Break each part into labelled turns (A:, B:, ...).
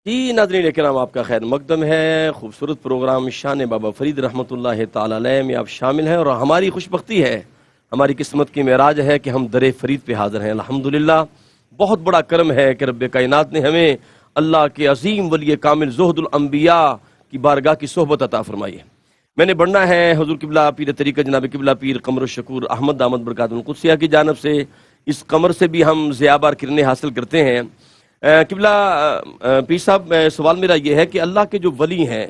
A: جی ناظرین کرام، آپ کا خیر مقدم ہے۔ خوبصورت پروگرام شان بابا فرید رحمۃ اللہ تعالی علیہ میں آپ شامل ہیں، اور ہماری خوش بختی ہے، ہماری قسمت کی معراج ہے کہ ہم در فرید پہ حاضر ہیں۔ الحمدللہ، بہت بڑا کرم ہے کہ رب کائنات نے ہمیں اللہ کے عظیم ولی کامل زہد الانبیاء کی بارگاہ کی صحبت عطا فرمائی ہے۔ میں نے بڑھنا ہے حضور قبلہ پیر طریقہ جناب قبلہ پیر قمر الشکور احمد دامت برکاتہ القدسیہ کی جانب سے۔ اس قمر سے بھی ہم ضیابار کرنیں حاصل کرتے ہیں۔ قبلہ پیر صاحب، سوال میرا یہ ہے کہ اللہ کے جو ولی ہیں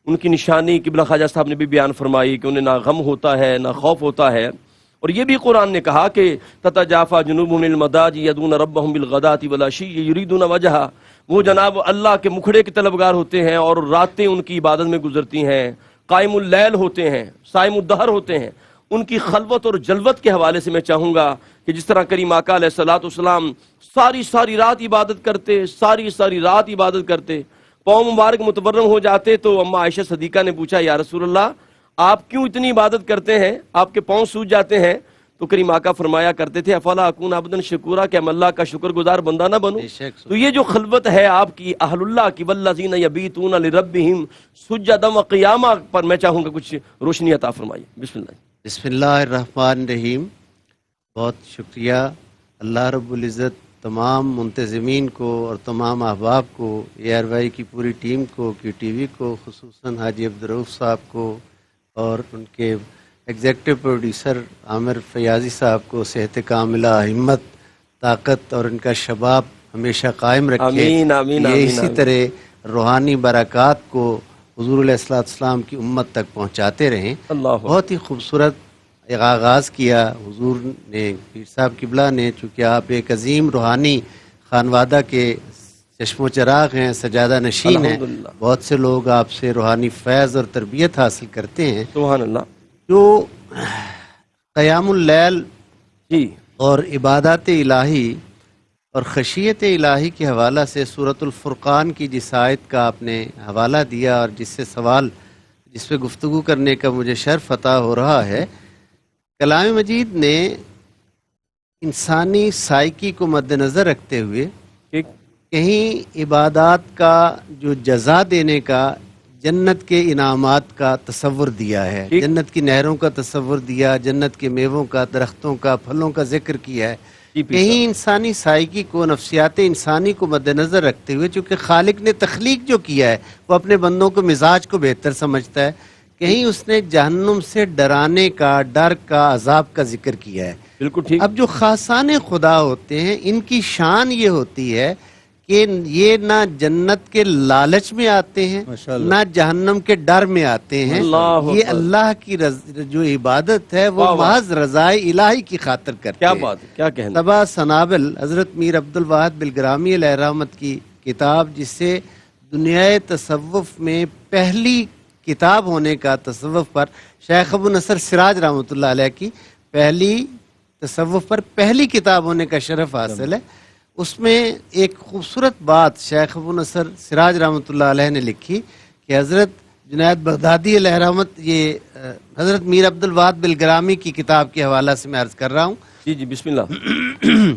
A: ان کی نشانی قبلہ خواجہ صاحب نے بھی بیان فرمائی کہ انہیں نہ غم ہوتا ہے نہ خوف ہوتا ہے، اور یہ بھی قرآن نے کہا کہ تتجافا جنوبهم عن المضاجع يدعون ربهم بالغداة والعشي يريدون وجهه، وہ جناب اللہ کے مکھڑے کے طلبگار ہوتے ہیں اور راتیں ان کی عبادت میں گزرتی ہیں، قائم اللیل ہوتے ہیں، صائم الدہر ہوتے ہیں۔ ان کی خلوت اور جلوت کے حوالے سے میں چاہوں گا کہ جس طرح کریم آقا علیہ الصلوۃ والسلام ساری رات عبادت کرتے، ساری رات عبادت کرتے، پاؤں مبارک متورم ہو جاتے تو اما عائشہ صدیقہ نے پوچھا یا رسول اللہ آپ کیوں اتنی عبادت کرتے ہیں، آپ کے پاؤں سوج جاتے ہیں؟ تو کریم آقا فرمایا کرتے تھے افلا اکون عبدا شکورا، کہ میں اللہ کا شکر گزار بندہ نہ بنوں؟ تو یہ جو خلوت ہے آپ کی اہل اللہ کی، والذین یبیتون لربہم سجدا وقیاما پر میں چاہوں گا کچھ روشنی عطا فرمائیے۔ بسم اللہ۔
B: بسم اللہ الرحمن الرحیم۔ بہت شکریہ اللہ رب العزت تمام منتظمین کو اور تمام احباب کو، اے آر وائی کی پوری ٹیم کو، کیو ٹی وی کو، خصوصاً حاجی عبدالرؤف صاحب کو اور ان کے ایگزیکٹو پروڈیوسر عامر فیاضی صاحب کو صحت کاملہ، ہمت، طاقت اور ان کا شباب ہمیشہ قائم رکھے۔
A: آمین آمین
B: یہ
A: آمین
B: اسی
A: آمین۔
B: طرح روحانی برکات کو حضور علیہ السلام کی امت تک پہنچاتے رہیں۔
A: اللہ
B: بہت ہی خوبصورت ایک آغاز کیا حضور نے، پیر صاحب قبلہ نے، چونکہ آپ ایک عظیم روحانی خانوادہ کے چشم و چراغ ہیں، سجادہ نشین ہیں۔
A: الحمدللہ،
B: بہت سے لوگ آپ سے روحانی فیض اور تربیت حاصل کرتے ہیں۔
A: سبحان اللہ۔
B: جو قیام اللیل
A: جی
B: اور عبادات الہی اور خشیت الہی کے حوالہ سے سورۃ الفرقان کی جس آیت کا آپ نے حوالہ دیا اور جس سے سوال، جس پہ گفتگو کرنے کا مجھے شرف عطا ہو رہا ہے، کلام مجید نے انسانی سائیکی کو مد نظر رکھتے ہوئے
A: ٹھیک۔
B: کہیں عبادات کا جو جزا دینے کا، جنت کے انعامات کا تصور دیا ہے،
A: ٹھیک۔
B: جنت کی نہروں کا تصور دیا، جنت کے میووں کا، درختوں کا، پھلوں کا ذکر کیا ہے۔
A: جی پیر
B: کہیں
A: صاحب۔
B: انسانی سائیکی کو، نفسیات انسانی کو مد نظر رکھتے ہوئے، چونکہ خالق نے تخلیق جو کیا ہے وہ اپنے بندوں کو مزاج کو بہتر سمجھتا ہے، کہیں اس نے جہنم سے ڈرانے کا، ڈر کا، عذاب کا ذکر کیا ہے۔
A: بالکل ٹھیک۔
B: اب جو خاصان خدا ہوتے ہیں ان کی شان یہ ہوتی ہے کہ یہ نہ جنت کے لالچ میں آتے ہیں نہ جہنم کے ڈر میں آتے ہیں۔
A: اللہ
B: یہ
A: اکبر۔
B: اللہ کی جو عبادت ہے وہ
A: واہ واہ۔
B: محض رضائے الہی کی خاطر کرتے
A: کیا
B: ہیں۔
A: بات ہے، کیا کہنا۔
B: طبع سنابل حضرت میر عبد الواحد بلگرامی علیہ رحمت کی کتاب، جس سے دنیا تصوف میں پہلی کتاب ہونے کا، تصوف پر شیخ ابو نصر سراج رحمۃ اللہ علیہ کی پہلی تصوف پر پہلی کتاب ہونے کا شرف حاصل ہے۔ اس میں ایک خوبصورت بات شیخ ابو نصر سراج رحمۃ اللہ علیہ نے لکھی کہ حضرت جنید بغدادی علیہ رحمت، یہ حضرت میر عبد الواحد بلگرامی کی کتاب کے حوالہ سے میں عرض کر رہا ہوں
A: جی جی بسم اللہ۔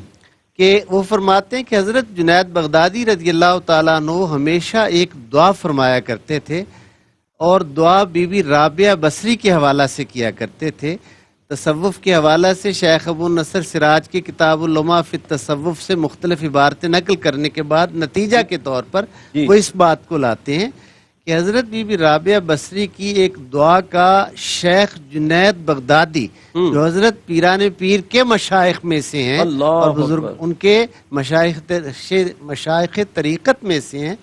B: کہ وہ فرماتے ہیں کہ حضرت جنید بغدادی رضی اللہ تعالیٰ عنہ ہمیشہ ایک دعا فرمایا کرتے تھے، اور دعا بی بی رابعہ بصری کے حوالہ سے کیا کرتے تھے۔ تصوف کے حوالہ سے شیخ ابو نصر سراج کی کتاب اللمع فی التصوف سے مختلف عبارتیں نقل کرنے کے بعد نتیجہ کے طور پر وہ اس بات کو لاتے ہیں کہ حضرت بی بی رابعہ بصری کی ایک دعا کا شیخ جنید بغدادی، جو حضرت پیران پیر کے مشائخ میں سے ہیں اور بزرگ ان کے مشائخ طریقت میں سے ہیں،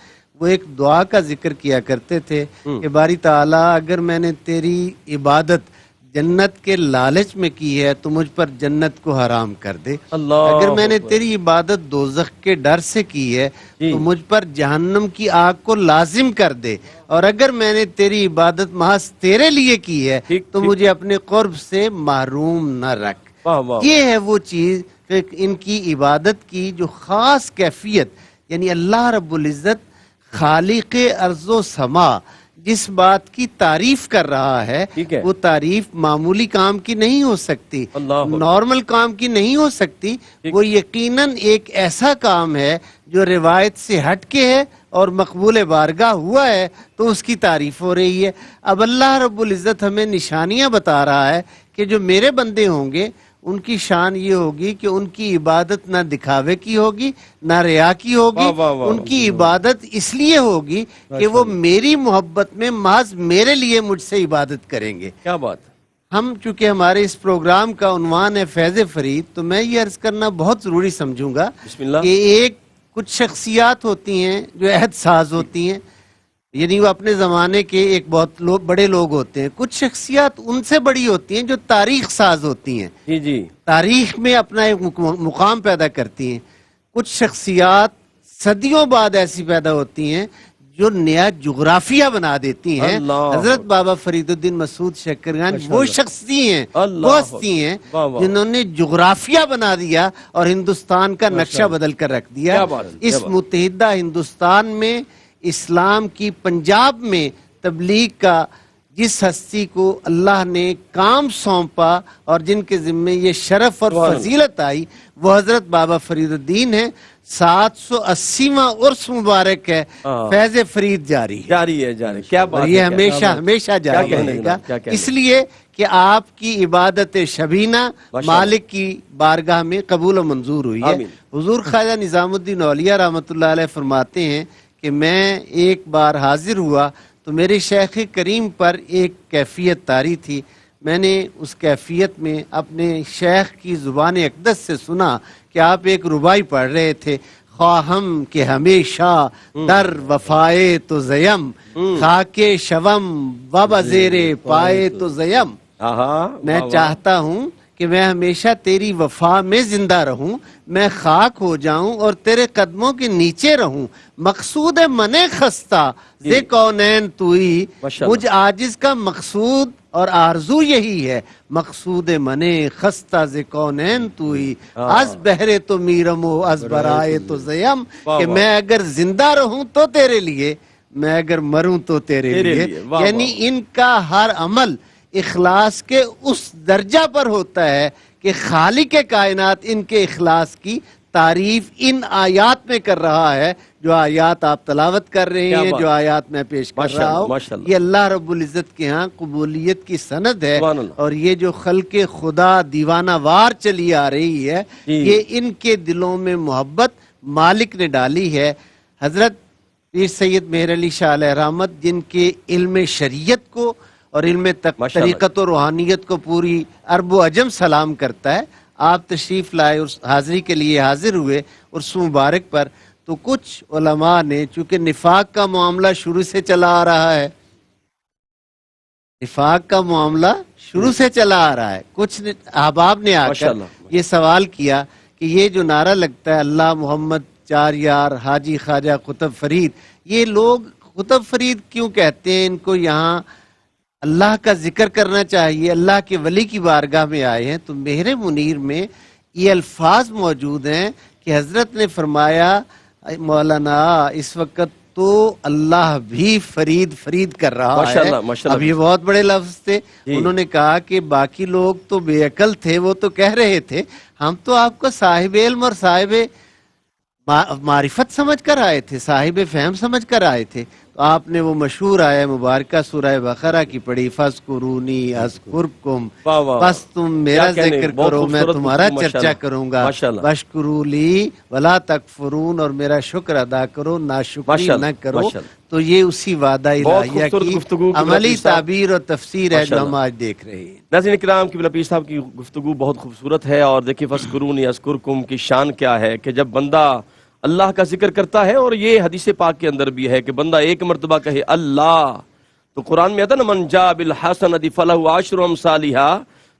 B: وہ ایک دعا کا ذکر کیا کرتے تھے کہ باری تعالیٰ اگر میں نے تیری عبادت جنت کے لالچ میں کی ہے تو مجھ پر جنت کو حرام کر دے، اگر میں نے تیری عبادت دوزخ کے ڈر سے کی ہے تو مجھ پر جہنم کی آگ کو لازم کر دے، اور اگر میں نے تیری عبادت محض تیرے لیے کی ہے تو مجھے اپنے قرب سے محروم نہ رکھ۔ یہ ہے وہ چیز کہ ان کی عبادت کی جو خاص کیفیت، یعنی اللہ رب العزت خالق ارض و سما جس بات کی تعریف کر رہا ہے
A: ٹھیک ہے۔
B: وہ تعریف معمولی کام کی نہیں ہو سکتی،
A: اللہ
B: نارمل کام کی نہیں ہو سکتی، وہ یقیناً ایک ایسا کام ہے جو روایت سے ہٹ کے ہے اور مقبول بارگاہ ہوا ہے، تو اس کی تعریف ہو رہی ہے۔ اب اللہ رب العزت ہمیں نشانیاں بتا رہا ہے کہ جو میرے بندے ہوں گے ان کی شان یہ ہوگی کہ ان کی عبادت نہ دکھاوے کی ہوگی نہ ریا کی ہوگی،
A: واہ واہ واہ،
B: ان کی عبادت اس لیے ہوگی کہ وہ میری محبت میں محض میرے لیے مجھ سے عبادت کریں گے۔
A: کیا بات ہے۔
B: ہم چونکہ ہمارے اس پروگرام کا عنوان ہے فیض فرید، تو میں یہ عرض کرنا بہت ضروری سمجھوں گا
A: بسم اللہ۔
B: کہ ایک کچھ شخصیات ہوتی ہیں جو عہد ساز ہوتی ہیں، یعنی وہ اپنے زمانے کے ایک بہت بڑے لوگ ہوتے ہیں۔ کچھ شخصیات ان سے بڑی ہوتی ہیں جو تاریخ ساز ہوتی ہیں،
A: جی جی،
B: تاریخ میں اپنا ایک مقام پیدا کرتی ہیں۔ کچھ شخصیات صدیوں بعد ایسی پیدا ہوتی ہیں جو نیا جغرافیہ بنا دیتی ہیں۔
A: اللہ
B: حضرت بابا فرید الدین مسعود شکرگنج وہ شخصی ہیں،
A: اللہ
B: وہ ہستی ہیں
A: واہ واہ،
B: جنہوں نے جغرافیہ بنا دیا اور ہندوستان کا نقشہ بدل کر رکھ دیا۔
A: کیا بات ہے، کیا
B: اس
A: بات۔
B: متحدہ ہندوستان میں اسلام کی پنجاب میں تبلیغ کا جس ہستی کو اللہ نے کام سونپا اور جن کے ذمے یہ شرف اور
A: سبحان اللہ۔
B: فضیلت آئی، وہ حضرت بابا فرید الدین ہیں۔ 780واں عرس مبارک ہے،
A: ہاں۔
B: فیض فرید جاری ہے
A: جاری ہے، جاری ہے۔ کیا بات
B: اور
A: ہے،
B: یہ
A: کیا
B: ہمیشہ
A: بات ہے۔
B: ہمیشہ
A: کیا
B: جاری
A: کہنے
B: رہے گا،
A: جناب، کیا کہنے۔
B: اس لیے کہ آپ کی عبادت شبینہ
A: ماشاء اللہ۔
B: مالک کی بارگاہ میں قبول و منظور ہوئی ہے۔
A: آمین۔
B: حضور خواجہ نظام الدین اولیاء رحمۃ اللہ علیہ فرماتے ہیں کہ میں ایک بار حاضر ہوا تو میرے شیخ کریم پر ایک کیفیت طاری تھی۔ میں نے اس کیفیت میں اپنے شیخ کی زبان اقدس سے سنا کہ آپ ایک ربائی پڑھ رہے تھے، خواہم کہ ہمیشہ در وفائے تو زیم، خاک شوم و بزیر پائے تو زیم۔ میں چاہتا ہوں کہ میں ہمیشہ تیری وفا میں زندہ رہوں، میں خاک ہو جاؤں اور تیرے قدموں کے نیچے رہوں۔ مقصود من خستہ ز کونین توئی، مجھ عاجز کا مقصود اور آرزو یہی ہے۔ مقصود من خستہ ز کونین توئی، از بہرے تو میرم و از برائے تو زیم، کہ میں اگر زندہ رہوں تو تیرے لیے، میں اگر مروں تو تیرے لیے۔ یعنی ان کا ہر عمل اخلاص کے اس درجہ پر ہوتا ہے کہ خالق کائنات ان کے اخلاص کی تعریف ان آیات میں کر رہا ہے، جو آیات آپ تلاوت کر رہے ہیں، جو آیات میں پیش کر رہا ہوں، یہ اللہ رب العزت کے ہاں قبولیت کی سند ہے۔ اور یہ جو خلق خدا دیوانہ وار چلی آ رہی ہے، یہ ان کے دلوں میں محبت مالک نے ڈالی ہے۔ حضرت پیر سید مہر علی شاہ علیہ رحمت، جن کے علم شریعت کو اور علم طریقت و روحانیت کو پوری عرب و عجم سلام کرتا ہے، آپ تشریف لائے، اس حاضری کے لیے حاضر ہوئے عرس مبارک پر، تو کچھ علماء نے، چونکہ نفاق کا معاملہ شروع سے چلا آ رہا ہے، نفاق کا معاملہ شروع سے چلا آ رہا ہے، کچھ احباب نے آ کر یہ سوال کیا کہ یہ جو نعرہ لگتا ہے اللہ محمد چار یار حاجی خواجہ قطب فرید، یہ لوگ قطب فرید کیوں کہتے ہیں؟ ان کو یہاں اللہ کا ذکر کرنا چاہیے، اللہ کے ولی کی بارگاہ میں آئے ہیں۔ تو مہر منیر میں یہ الفاظ موجود ہیں کہ حضرت نے فرمایا مولانا اس وقت تو اللہ بھی فرید فرید کر رہا ہے۔ اب یہ بہت بڑے لفظ تھے، انہوں نے کہا کہ باقی لوگ تو بے عقل تھے، وہ تو کہہ رہے تھے، ہم تو آپ کو صاحب علم اور صاحب معرفت سمجھ کر آئے تھے، صاحب فہم سمجھ کر آئے تھے۔ تو آپ نے وہ مشہور آیہ مبارکہ سورہ بقرہ کی پڑھی، فَاذْكُرُونِي أَذْكُرْكُمْ، بس تم میرا ذکر کرو میں تمہارا چرچا کروں گا، وَاشْكُرُوا لِي وَلَا تَكْفُرُونَ، اور میرا شکر ادا کرو ناشکری نہ کرو۔ تو یہ اسی وعدہ الہیہ کی عملی تعبیر اور تفسیر ہے جو ہم آج دیکھ رہے ہیں۔
A: ناظرین کرام، قبلہ پیر صاحب کی گفتگو بہت خوبصورت ہے، اور دیکھیں فَاذْكُرُونِي أَذْكُرْكُمْ کی شان کیا ہے کہ جب بندہ اللہ کا ذکر کرتا ہے، اور یہ حدیث پاک کے اندر بھی ہے کہ بندہ ایک مرتبہ کہے اللہ، تو قرآن میں آتا نا من جاء بالحسنۃ فلہ عشر امثالھا،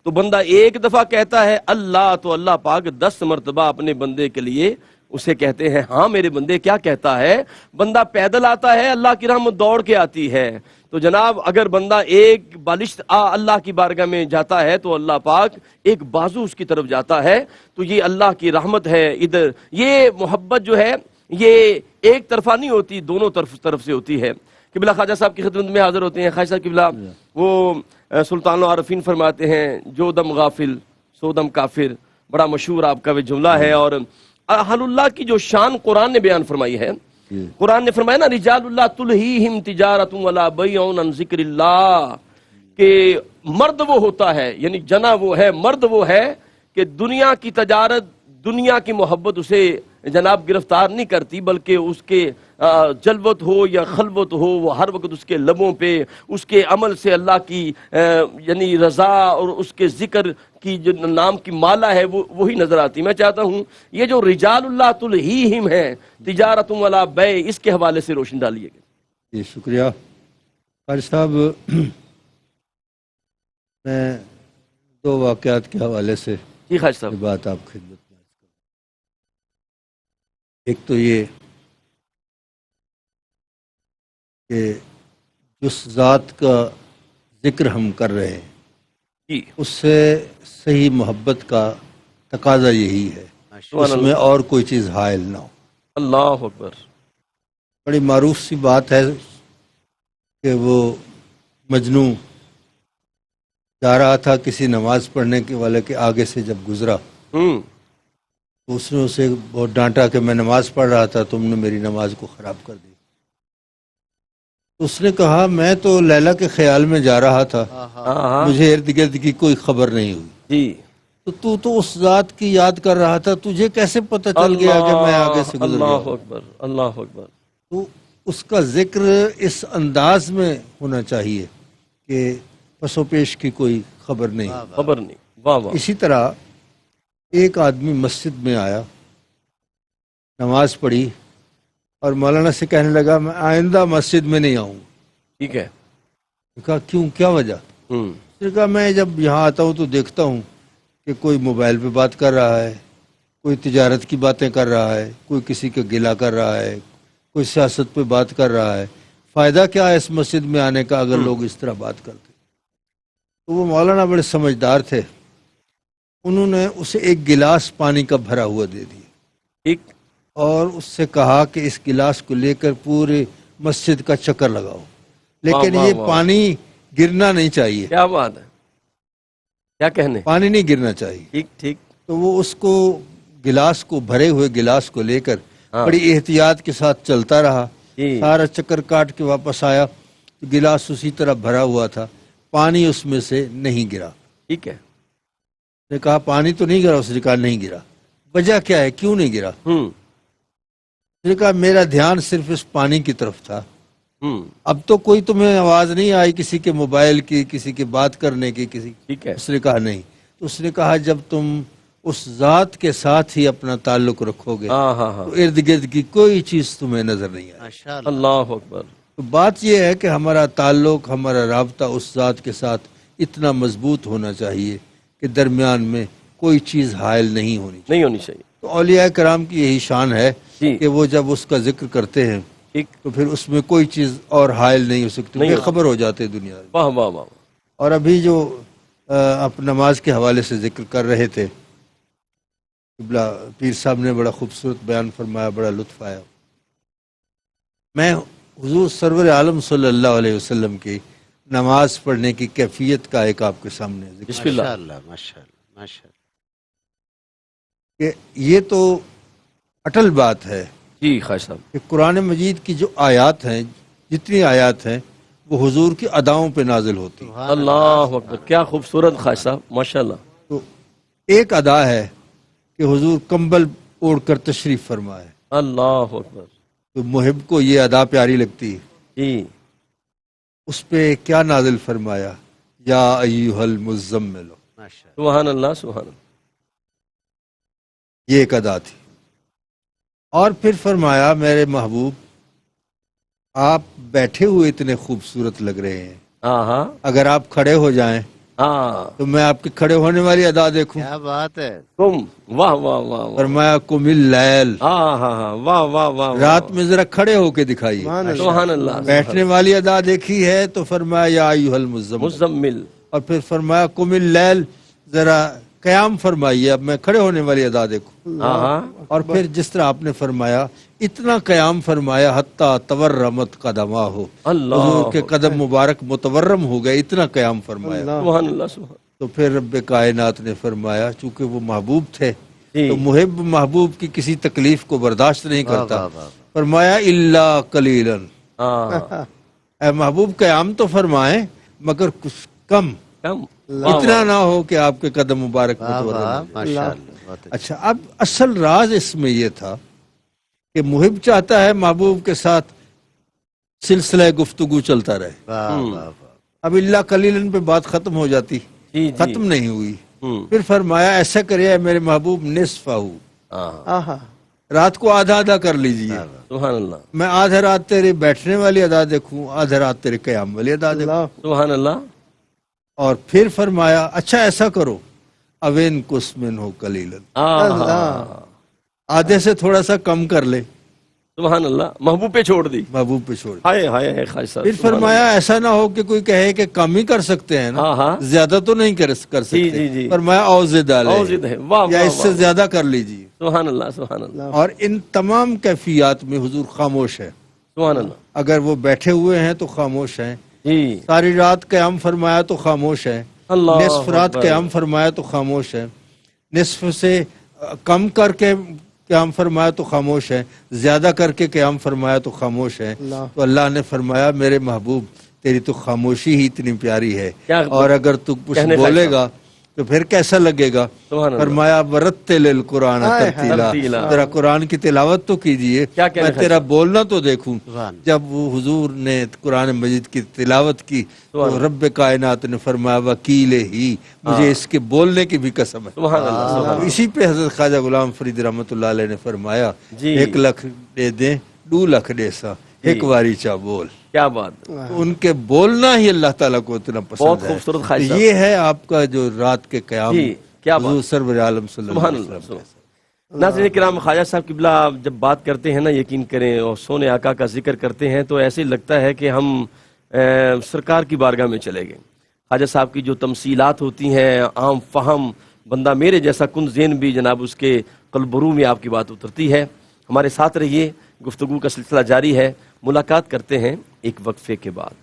A: تو بندہ ایک دفعہ کہتا ہے اللہ تو اللہ پاک 10 مرتبہ اپنے بندے کے لیے اسے کہتے ہیں ہاں میرے بندے کیا کہتا ہے۔ بندہ پیدل آتا ہے، اللہ کی رحمت دوڑ کے آتی ہے۔ تو جناب اگر بندہ ایک بالشت اللہ کی بارگاہ میں جاتا ہے تو اللہ پاک ایک بازو اس کی طرف جاتا ہے۔ تو یہ اللہ کی رحمت ہے۔ ادھر یہ محبت جو ہے یہ ایک طرفہ نہیں ہوتی، دونوں طرف سے ہوتی ہے۔ قبلہ خواجہ صاحب کی خدمت میں حاضر ہوتے ہیں. خواجہ صاحب قبلہ وہ سلطان العارفین فرماتے ہیں جو دم غافل سو دم کافر، بڑا مشہور آپ کا وہ جملہ ہے. اور اہل اللہ کی جو شان قرآن نے بیان فرمائی ہے، قرآن نے فرمایا نا رجال اللہ تلہیہم تجارت ولا بیع عن ذکر اللہ، کہ مرد وہ ہوتا ہے، یعنی جنا وہ ہے، مرد وہ ہے کہ دنیا کی تجارت، دنیا کی محبت اسے جناب گرفتار نہیں کرتی، بلکہ اس کے جلوت ہو یا خلوت ہو، وہ ہر وقت اس کے لبوں پہ اس کے عمل سے اللہ کی یعنی رضا اور اس کے ذکر کی جو نام کی مالا ہے وہی نظر آتی. میں چاہتا ہوں یہ جو رجال اللہ تلہیہم ہے تجارت ولا بیع، اس کے حوالے سے روشن ڈالیے گا.
C: جی شکریہ قاری صاحب. میں دو واقعات کے حوالے سے
A: جی خواجہ
C: یہ
A: صاحب.
C: بات آپ خدمت میں عرض کروں. ایک تو یہ کہ جس ذات کا ذکر ہم کر رہے ہیں
A: جی
C: اس سے صحیح محبت کا تقاضا یہی ہے،
A: سبحان
C: اس میں اور کوئی چیز حائل نہ ہو.
A: اللہ اکبر.
C: بڑی معروف سی بات ہے کہ وہ مجنوں جا رہا تھا کسی نماز پڑھنے کے والے کے آگے سے، جب گزرا تو اس نے اسے بہت ڈانٹا کہ میں نماز پڑھ رہا تھا، تم نے میری نماز کو خراب کر دی. اس نے کہا میں تو لیلا کے خیال میں جا رہا تھا،
A: ہاں
C: مجھے ارد گرد کی کوئی خبر نہیں ہوئی.
A: جی.
C: تو اس ذات کی یاد کر رہا تھا، تجھے کیسے پتہ چل گیا کہ میں آگے سے گزر
A: اللہ
C: گیا؟
A: اکبر اللہ اکبر.
C: تو اس کا ذکر اس انداز میں ہونا چاہیے کہ پس و پیش کی کوئی خبر نہیں.
A: خبر نہیں. واہ واہ.
C: اسی طرح ایک آدمی مسجد میں آیا، نماز پڑھی اور مولانا سے کہنے لگا میں آئندہ مسجد میں نہیں آؤں.
A: ٹھیک ہے.
C: کہا کیوں، کیا وجہ؟ اس نے کہا میں جب یہاں آتا ہوں تو دیکھتا ہوں کہ کوئی موبائل پہ بات کر رہا ہے، کوئی تجارت کی باتیں کر رہا ہے، کوئی کسی کا گلہ کر رہا ہے، کوئی سیاست پہ بات کر رہا ہے. فائدہ کیا ہے اس مسجد میں آنے کا اگر لوگ اس طرح بات کرتے؟ تو وہ مولانا بڑے سمجھدار تھے، انہوں نے اسے ایک گلاس پانی کا بھرا ہوا دے دیا.
A: ٹھیک.
C: اور اس سے کہا کہ اس گلاس کو لے کر پورے مسجد کا چکر لگاؤ، لیکن
A: واہ
C: یہ
A: واہ.
C: پانی گرنا نہیں چاہیے،
A: کیا بات ہے، کیا کہنے.
C: پانی نہیں گرنا چاہیے.
A: ٹھیک ٹھیک.
C: تو وہ اس کو گلاس کو، بھرے ہوئے گلاس کو لے کر
A: ہاں.
C: بڑی احتیاط کے ساتھ چلتا رہا.
A: جی.
C: سارا چکر کاٹ کے واپس آیا تو گلاس اسی طرح بھرا ہوا تھا، پانی اس میں سے نہیں گرا.
A: ٹھیک ہے.
C: اس نے کہا پانی تو نہیں گرا؟ اس نے کہا نہیں گرا. وجہ کیا ہے، کیوں نہیں گرا؟ اس نے کہا میرا دھیان صرف اس پانی کی طرف تھا. اب تو کوئی تمہیں آواز نہیں آئی کسی کے موبائل کی، کسی کے بات کرنے کی، کسی.
A: ٹھیک ہے.
C: اس نے کہا نہیں. تو اس نے کہا جب تم اس ذات کے ساتھ ہی اپنا تعلق رکھو گے
A: ہاں ہاں ہاں.
C: تو ارد گرد کی کوئی چیز تمہیں نظر نہیں آئے.
B: ماشاءاللہ.
A: اللہ اکبر.
C: تو بات یہ ہے کہ ہمارا تعلق، ہمارا رابطہ اس ذات کے ساتھ اتنا مضبوط ہونا چاہیے کہ درمیان میں کوئی چیز حائل نہیں ہونی چاہیے.
A: نہیں ہونی چاہیے.
C: تو اولیاء کرام کی یہی شان ہے
A: جی.
C: کہ وہ جب اس کا ذکر کرتے ہیں
A: ٹھیک.
C: تو پھر اس میں کوئی چیز اور حائل نہیں ہو سکتی،
A: نہیں
C: بے
A: ہو
C: خبر ہو جاتے دنیا میں.
A: واہ واہ واہ.
C: اور ابھی جو آپ نماز کے حوالے سے ذکر کر رہے تھے، قبلہ پیر صاحب نے بڑا خوبصورت بیان فرمایا، بڑا لطف آیا. میں حضور سرور عالم صلی اللہ علیہ وسلم کی نماز پڑھنے کی کیفیت کا ایک آپ کے سامنے ذکر
A: بسم اللہ.
B: ماشاءاللہ ماشاءاللہ ماشاءاللہ.
C: کہ یہ تو اٹل بات ہے
A: جی خواجہ صاحب.
C: کہ قرآن مجید کی جو آیات ہیں، جتنی آیات ہیں وہ حضور کی اداؤں پہ نازل ہوتی ہیں.
B: سبحان
A: اللہ اکبر. کیا خوبصورت خواجہ صاحب، ماشاءاللہ.
C: تو ایک ادا ہے کہ حضور کمبل اوڑھ کر تشریف فرمائے،
A: اللہ اکبر.
C: تو محب کو یہ ادا پیاری لگتی ہے.
A: جی.
C: اس پہ کیا نازل فرمایا؟ یا ایھا المزمل.
B: ماشاءاللہ.
A: سبحان اللہ سبحان اللہ.
C: یہ ایک ادا تھی. اور پھر فرمایا میرے محبوب آپ بیٹھے ہوئے اتنے خوبصورت لگ رہے ہیں،
A: ہاں ہاں
C: اگر آپ کھڑے ہو جائیں
A: ہاں.
C: تو میں آپ کے کھڑے ہونے والی ادا دیکھوں.
B: کیا بات ہے.
A: تم واہ واہ واہ واہ.
C: فرمایا قم اللیل،
A: ہاں ہاں ہاں. واہ واہ واہ.
C: رات میں ذرا کھڑے ہو کے دکھائیے.
A: سبحان اللہ.
C: بیٹھنے والی ادا دیکھی ہے تو فرمایا یا ایھا المزمل،
A: مزمل.
C: اور پھر فرمایا قم اللیل، ذرا قیام فرمائیے. اب میں کھڑے ہونے والی ادا دیکھوں.
A: ہاں ہاں
C: اور پھر جس طرح آپ نے فرمایا اتنا قیام فرمایا حتیٰ تورمت قدمہ ہو,
A: اللہ
C: حضور کے قدم مبارک متورم ہو گئے, اتنا قیام فرمایا.
A: سبحان اللہ سبحان
C: تو پھر رب کائنات نے فرمایا چونکہ وہ محبوب تھے
A: جی.
C: تو محب محبوب کی کسی تکلیف کو برداشت نہیں کرتا,
B: واہ، واہ،
C: فرمایا الا قلیلاً,
A: ہاں
C: اے محبوب قیام تو فرمائیں مگر کچھ کم,
A: کم
C: اتنا نہ ہو کہ آپ کے قدم مبارک متورم ہو جائیں.
B: ماشاءاللہ بہت اچھا.
C: اچھا, اب اصل راز اس میں یہ تھا کہ محب چاہتا ہے محبوب کے ساتھ سلسلہ گفتگو چلتا رہے.
B: واہ واہ واہ.
C: اب اللہ قلیلاً پہ بات ختم ہو جاتی,
A: جی جی
C: ختم نہیں ہوئی.
A: ہوں
C: پھر فرمایا ایسا کریے میرے محبوب نصفہ,
A: ہاں
B: آہا.
C: رات کو آدھا آدھا کر لیجئے.
A: سبحان اللہ
C: میں آدھا رات تیرے بیٹھنے والی ادا دیکھوں, آدھا رات تیرے قیام والی ادا دیکھوں.
A: سبحان اللہ
C: اور پھر فرمایا اچھا ایسا کرو اوین کسمن ہو قلیلاً, آدھے سے تھوڑا سا کم کر لے,
A: سبحان اللہ محبوب پہ چھوڑ دی.
C: محبوب پہ چھوڑ.
A: ہائے ہائے خواجہ صاحب.
C: پھر فرمایا ایسا نہ ہو کہ کوئی کہے کہ کم ہی کر سکتے ہیں نا,
A: ہاں ہاں
C: زیادہ تو نہیں کر سکتے.
A: جی جی.
C: فرمایا اوزد علیہ,
A: اوزد ہے. واہ
C: یا
A: واہ
C: اس سے
A: واہ.
C: زیادہ کر لیجیے.
A: سبحان اللہ سبحان اللہ
C: اور ان تمام کیفیات میں حضور خاموش ہے.
A: سبحان اللہ.
C: اگر وہ بیٹھے ہوئے ہیں تو خاموش ہیں,
A: جی
C: ساری رات قیام فرمایا تو خاموش ہے,
A: اللہ
C: نصف رات قیام فرمایا تو خاموش ہے, نصف سے کم کر کے قیام فرمایا تو خاموش ہے, زیادہ کر کے قیام فرمایا تو خاموش ہے. تو اللہ نے فرمایا میرے محبوب تیری تو خاموشی ہی اتنی پیاری ہے, اور اگر تو کچھ بولے گا تو پھر کیسا لگے گا. فرمایا ورتل القرآن ترتیلا, ذرا قرآن کی تلاوت تو کیجئے, میں تیرا بولنا تو دیکھوں. جب وہ حضور نے قرآن مجید کی تلاوت کی تو رب کائنات نے فرمایا وکیل ہی, مجھے اس کے بولنے کی بھی قسم ہے.
A: سبحان اللہ.
C: اسی پہ حضرت خواجہ غلام فرید رحمۃ اللہ علیہ نے فرمایا 1 لاکھ دے دیں 2 لاکھ دے سا ایک واری چا بول.
A: کیا بات.
C: ان کے بولنا ہی اللہ تعالیٰ کو اتنا پسند
A: بہت
C: ہے.
A: خوبصورت خواجہ صاحب.
C: یہ ہے آپ کا جو رات کے قیام
A: کیا
C: حضور سرور عالم صلی اللہ علیہ وسلم.
A: ناظرین کرام, خواجہ صاحب قبلہ جب بات کرتے ہیں نا, یقین کریں, اور سونے آقا کا ذکر کرتے ہیں تو ایسے لگتا ہے کہ ہم سرکار کی بارگاہ میں چلے گئے. خواجہ صاحب کی جو تمثیلات ہوتی ہیں, عام فہم بندہ میرے جیسا کن ذہن بھی جناب اس کے قلب و روح میں آپ کی بات اترتی ہے. ہمارے ساتھ رہیے, گفتگو کا سلسلہ جاری ہے. ملاقات کرتے ہیں ایک وقفے کے بعد.